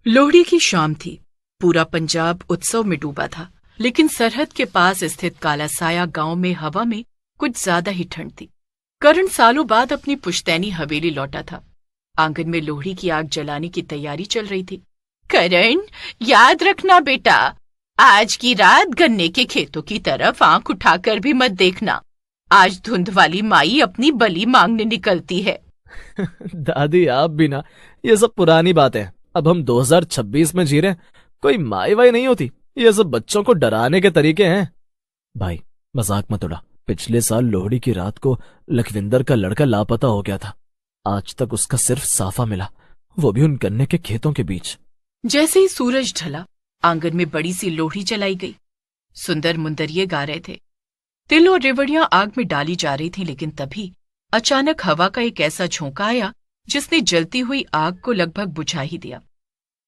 लोहड़ी की शाम थी। पूरा पंजाब उत्सव में डूबा था, लेकिन सरहद के पास स्थित कालासाया गांव में हवा में कुछ ज्यादा ही ठंड थी। करण सालों बाद अपनी पुश्तैनी हवेली लौटा था। आंगन में लोहड़ी की आग जलाने की तैयारी चल रही थी। करण, याद रखना बेटा, आज की रात गन्ने के खेतों की तरफ आंख उठाकर भी मत देखना। आज धुंध वाली माई अपनी बलि मांगने निकलती है। दादी आप भी ना, ये सब पुरानी बात है। अब हम 2026 में जी रहे हैं। कोई माई वाई नहीं होती, ये सब बच्चों को डराने के तरीके हैं। भाई मजाक मत उड़ा। पिछले साल लोहड़ी की रात को लखविंदर का लड़का लापता हो गया था। आज तक उसका सिर्फ साफा मिला, वो भी उन गन्ने के खेतों के बीच। जैसे ही सूरज ढला, आंगन में बड़ी सी लोहड़ी जलाई गई। सुंदर मुंदरिये गा रहे थे, तिल और रेवड़ियां आग में डाली जा रही थी। लेकिन तभी अचानक हवा का एक ऐसा झोंका आया जिसने जलती हुई आग को लगभग बुझा ही दिया।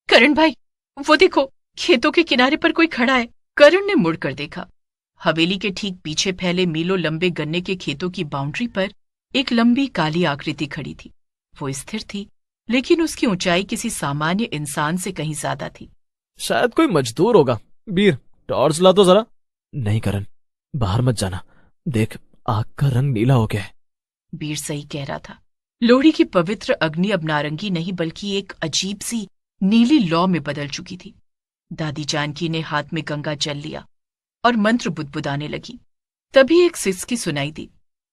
करण भाई, वो देखो, खेतों के किनारे पर कोई खड़ा है। करण ने मुड़कर देखा। हवेली के ठीक पीछे फैले मीलों लंबे गन्ने के खेतों की बाउंड्री पर एक लंबी काली आकृति खड़ी थी। वो स्थिर थी, लेकिन उसकी ऊंचाई किसी सामान्य इंसान से कहीं ज्यादा थी। शायद कोई मजदूर होगा। वीर, टॉर्च ला तो जरा। नहीं करण, बाहर मत जाना। देख, आग का रंग नीला हो गया है। वीर सही कह रहा था। लोहड़ी की पवित्र अग्नि अब नारंगी नहीं बल्कि एक अजीब सी नीली लौ में बदल चुकी थी। दादी जानकी ने हाथ में गंगा जल लिया और मंत्र बुदबुदाने लगी। तभी एक सिसकी सुनाई दी।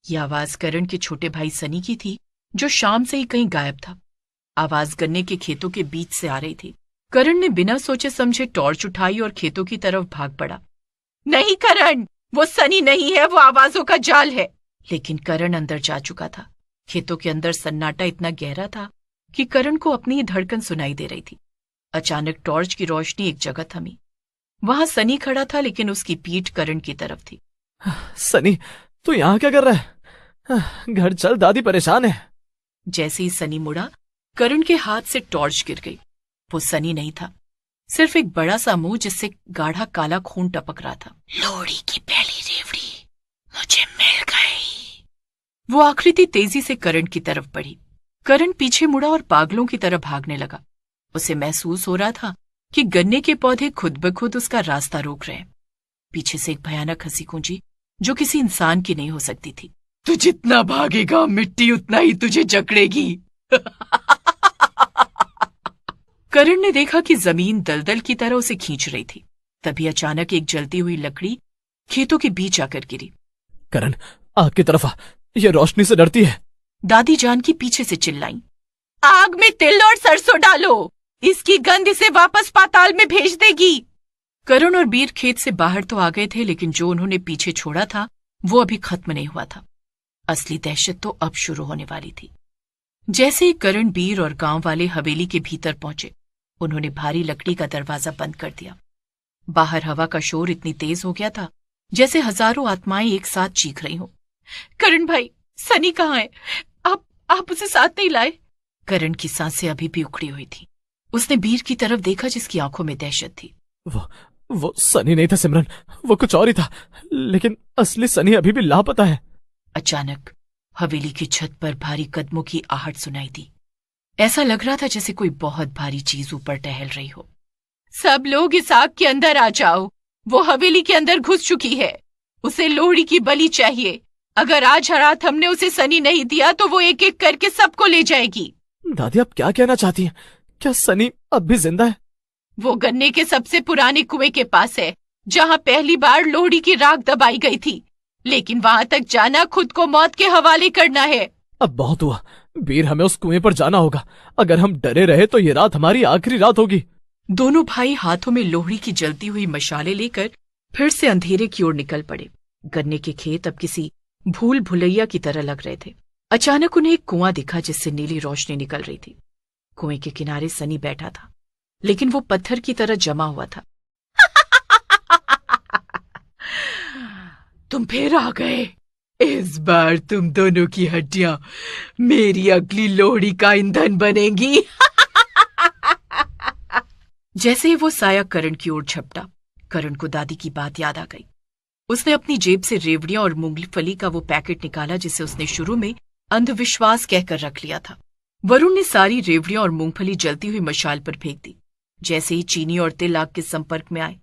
यह आवाज करण के छोटे भाई सनी की थी, जो शाम से ही कहीं गायब था। आवाज गन्ने के खेतों के बीच से आ रही थी। करण ने बिना सोचे समझे टॉर्च उठाई और खेतों की तरफ भाग पड़ा। नहीं करण, वो सनी नहीं है, वो आवाजों का जाल है। लेकिन करण अंदर जा चुका था। खेतों के अंदर सन्नाटा इतना गहरा था कि करण को अपनी ही धड़कन सुनाई दे रही थी। अचानक टॉर्च की रोशनी एक जगह थमी। वहां सनी खड़ा था, लेकिन उसकी पीठ करण की तरफ थी। सनी, तू यहाँ क्या कर रहा है? घर चल, दादी परेशान है। जैसे ही सनी मुड़ा, करण के हाथ से टॉर्च गिर गई। वो सनी नहीं था, सिर्फ एक बड़ा सा मुंह जिससे गाढ़ा काला खून टपक रहा था। लोहड़ी की पहली रेवड़ी मुझे मिल गई। वो आकृति तेजी से करण की तरफ बढ़ी। करण पीछे मुड़ा और पागलों की तरह भागने लगा। उसे महसूस हो रहा था कि गन्ने के पौधे खुद ब खुद उसका रास्ता रोक रहे हैं। पीछे से एक भयानक हंसी गूंजी, जो किसी इंसान की नहीं हो सकती थी। तू जितना भागेगा, मिट्टी उतना ही तुझे जकड़ेगी। करण ने देखा कि जमीन दलदल की तरह उसे खींच रही थी। तभी अचानक एक जलती हुई लकड़ी खेतों के बीच आकर गिरी। करण, आग की तरफ आ, ये रोशनी से डरती है। दादी जानकी पीछे से चिल्लाई। आग में तिल और सरसों डालो, इसकी गंध इसे वापस पाताल में भेज देगी। करण और वीर खेत से बाहर तो आ गए थे, लेकिन जो उन्होंने पीछे छोड़ा था वो अभी खत्म नहीं हुआ था। असली दहशत तो अब शुरू होने वाली थी। जैसे ही करण, वीर और गांव वाले हवेली के भीतर पहुंचे, उन्होंने भारी लकड़ी का दरवाजा बंद कर दिया। बाहर हवा का शोर इतनी तेज हो गया था जैसे हजारों आत्माएं एक साथ चीख रही हों। करण भाई, सनी कहाँ है? आप उसे साथ नहीं लाए? करण की सांसें अभी भी उखड़ी हुई थी। उसने वीर की तरफ देखा, जिसकी आंखों में दहशत थी। वो सनी नहीं था सिमरन, वो कुछ और ही था। लेकिन असली सनी अभी भी लापता है। अचानक हवेली की छत पर भारी कदमों की आहट सुनाई दी। ऐसा लग रहा था जैसे कोई बहुत भारी चीज ऊपर टहल रही हो। सब लोग इस आग के अंदर आ जाओ, वो हवेली के अंदर घुस चुकी है। उसे लोहड़ी की बलि चाहिए। अगर आज रात हमने उसे सनी नहीं दिया तो वो एक एक करके सबको ले जाएगी। दादी, आप क्या कहना चाहती हैं? क्या सनी अब भी जिंदा है? वो गन्ने के सबसे पुराने कुएं के पास है, जहां पहली बार लोहड़ी की राख दबाई गई थी। लेकिन वहां तक जाना खुद को मौत के हवाले करना है। अब बहुत हुआ वीर, हमें उस कुएं पर जाना होगा। अगर हम डरे रहे तो ये रात हमारी आखिरी रात होगी। दोनों भाई हाथों में लोहड़ी की जलती हुई मशालें लेकर फिर से अंधेरे की ओर निकल पड़े। गन्ने के खेत अब किसी भूल भुलैया की तरह लग रहे थे। अचानक उन्हें एक कुआं दिखा जिससे नीली रोशनी निकल रही थी। कुएं के किनारे सनी बैठा था, लेकिन वो पत्थर की तरह जमा हुआ था। तुम फिर आ गए। इस बार तुम दोनों की हड्डियां मेरी अगली लोहड़ी का ईंधन बनेंगी। जैसे ही वो साया करण की ओर झपटा, करण को दादी की बात याद आ गई। उसने अपनी जेब से रेवड़ियां और मूंगफली का वो पैकेट निकाला जिसे उसने शुरू में अंधविश्वास कहकर रख लिया था। वरुण ने सारी रेवड़ियां और मूंगफली जलती हुई मशाल पर फेंक दी, जैसे ही चीनी और तिल आग के संपर्क में आए,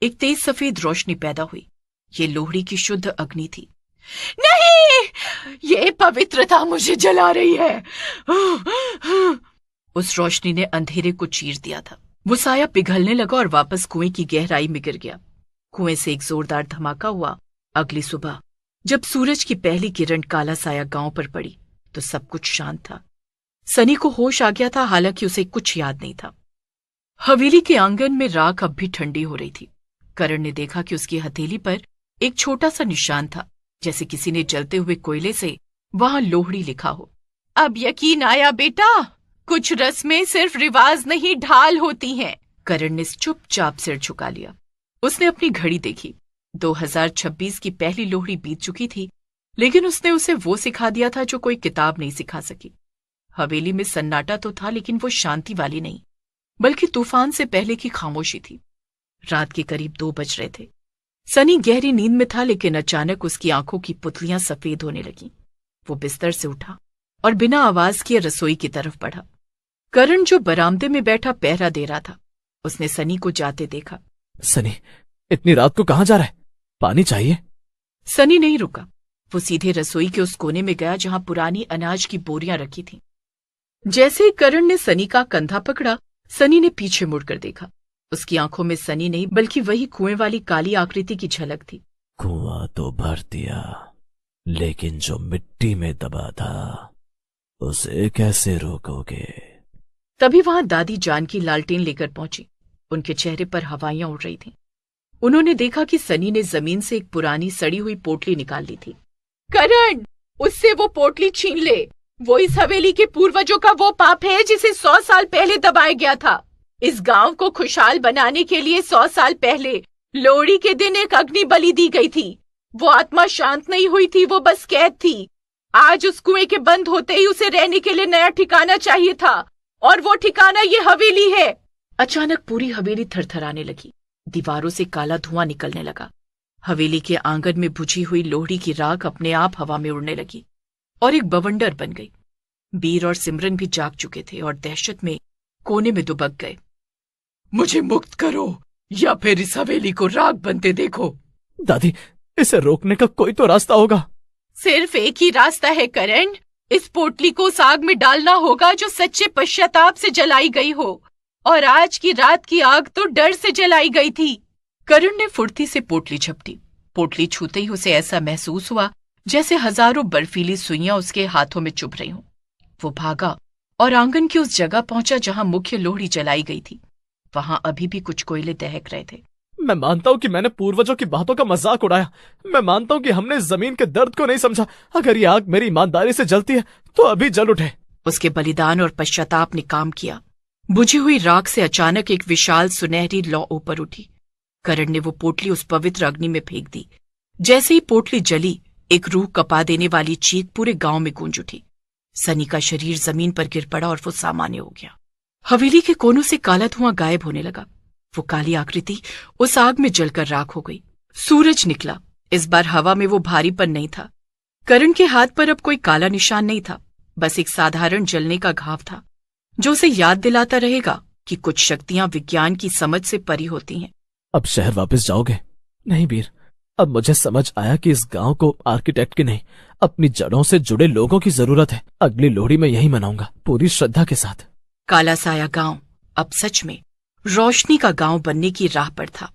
एक तेज सफेद रोशनी पैदा हुई। ये लोहड़ी की शुद्ध अग्नि थी। नहीं, ये पवित्रता मुझे जला रही है। उस रोशनी ने अंधेरे को चीर दिया था। वो साया पिघलने लगा और वापस कुएं की गहराई में गिर गया। कुएं से एक जोरदार धमाका हुआ। अगली सुबह जब सूरज की पहली किरण काला साया गांव पर पड़ी तो सब कुछ शांत था। सनी को होश आ गया था, हालांकि उसे कुछ याद नहीं था। हवेली के आंगन में राख अब भी ठंडी हो रही थी। करण ने देखा कि उसकी हथेली पर एक छोटा सा निशान था, जैसे किसी ने जलते हुए कोयले से वहां लोहड़ी लिखा हो। अब यकीन आया बेटा, कुछ रस्में सिर्फ रिवाज नहीं ढाल होती हैं। करण ने चुपचाप सिर झुका लिया। उसने अपनी घड़ी देखी। 2026 की पहली लोहड़ी बीत चुकी थी, लेकिन उसने उसे वो सिखा दिया था जो कोई किताब नहीं सिखा सकी। हवेली में सन्नाटा तो था, लेकिन वो शांति वाली नहीं, बल्कि तूफान से पहले की खामोशी थी। रात के करीब 2 बज रहे थे। सनी गहरी नींद में था, लेकिन अचानक उसकी आंखों की पुतलियां सफेद होने लगीं। वो बिस्तर से उठा और बिना आवाज किए रसोई की तरफ बढ़ा। करण जो बरामदे में बैठा पहरा दे रहा था, उसने सनी को जाते देखा। सनी, इतनी रात को कहाँ जा रहा है? पानी चाहिए। सनी नहीं रुका। वो सीधे रसोई के उस कोने में गया जहां पुरानी अनाज की बोरियां रखी थीं। जैसे ही करण ने सनी का कंधा पकड़ा, सनी ने पीछे मुड़कर देखा। उसकी आंखों में सनी नहीं बल्कि वही कुएं वाली काली आकृति की झलक थी। कुआं तो भर दिया, लेकिन जो मिट्टी में दबा था उसे कैसे रोकोगे? तभी वहां दादी जानकी लालटेन लेकर पहुंची। उनके चेहरे पर हवाइयां उड़ रही थीं। उन्होंने देखा कि सनी ने जमीन से एक पुरानी सड़ी हुई पोटली निकाल ली थी। करण, उससे वो पोटली छीन ले। वो इस हवेली के पूर्वजों का वो पाप है जिसे 100 साल पहले दबाया गया था। इस गांव को खुशहाल बनाने के लिए 100 साल पहले लोहड़ी के दिन एक अग्नि बलि दी गई थी। वो आत्मा शांत नहीं हुई थी, वो बस कैद थी। आज उस कुएं के बंद होते ही उसे रहने के लिए नया ठिकाना चाहिए था, और वो ठिकाना ये हवेली है। अचानक पूरी हवेली थरथराने लगी। दीवारों से काला धुआं निकलने लगा। हवेली के आंगन में बुझी हुई लोहड़ी की राख अपने आप हवा में उड़ने लगी और एक बवंडर बन गई। बीर और सिमरन भी जाग चुके थे और दहशत में कोने में दुबक गए। मुझे मुक्त करो या फिर इस हवेली को राख बनते देखो। दादी, इसे रोकने का कोई तो रास्ता होगा। सिर्फ एक ही रास्ता है करण। इस पोटली को उस आग में डालना होगा जो सच्चे पश्चाताप से जलाई गई हो, और आज की रात की आग तो डर से जलाई गई थी। करण ने फुर्ती से पोटली झपटी। पोटली छूते ही उसे ऐसा महसूस हुआ जैसे हजारों बर्फीली सुइयां उसके हाथों में चुभ रही हों। वो भागा और आंगन की उस जगह पहुंचा जहां मुख्य लोहड़ी जलाई गई थी। वहां अभी भी कुछ कोयले दहक रहे थे। मैं मानता हूं कि मैंने पूर्वजों की बातों का मजाक उड़ाया। मैं मानता हूं कि हमने जमीन के दर्द को नहीं समझा। अगर ये आग मेरी ईमानदारी से जलती है तो अभी जल उठे। उसके बलिदान और पश्चाताप ने काम किया। बुझी हुई राख से अचानक एक विशाल सुनहरी लौ ऊपर उठी। करण ने वो पोटली उस पवित्र अग्नि में फेंक दी। जैसे ही पोटली जली, एक रूह कपा देने वाली चीख पूरे गांव में गूंज उठी। सनी का शरीर जमीन पर गिर पड़ा और वो सामान्य हो गया। हवेली के कोनों से काला धुआं गायब होने लगा। वो काली आकृति उस आग में जलकर राख हो गई। सूरज निकला। इस बार हवा में वो भारीपन नहीं था। करण के हाथ पर अब कोई काला निशान नहीं था, बस एक साधारण जलने का घाव था जो उसे याद दिलाता रहेगा कि कुछ शक्तियां विज्ञान की समझ से परी होती हैं। अब शहर वापस जाओगे? नहीं वीर, अब मुझे समझ आया कि इस गांव को आर्किटेक्ट की नहीं, अपनी जड़ों से जुड़े लोगों की जरूरत है। अगली लोहड़ी में यही मनाऊंगा, पूरी श्रद्धा के साथ। काला साया गांव अब सच में रोशनी का गांव बनने की राह पर था।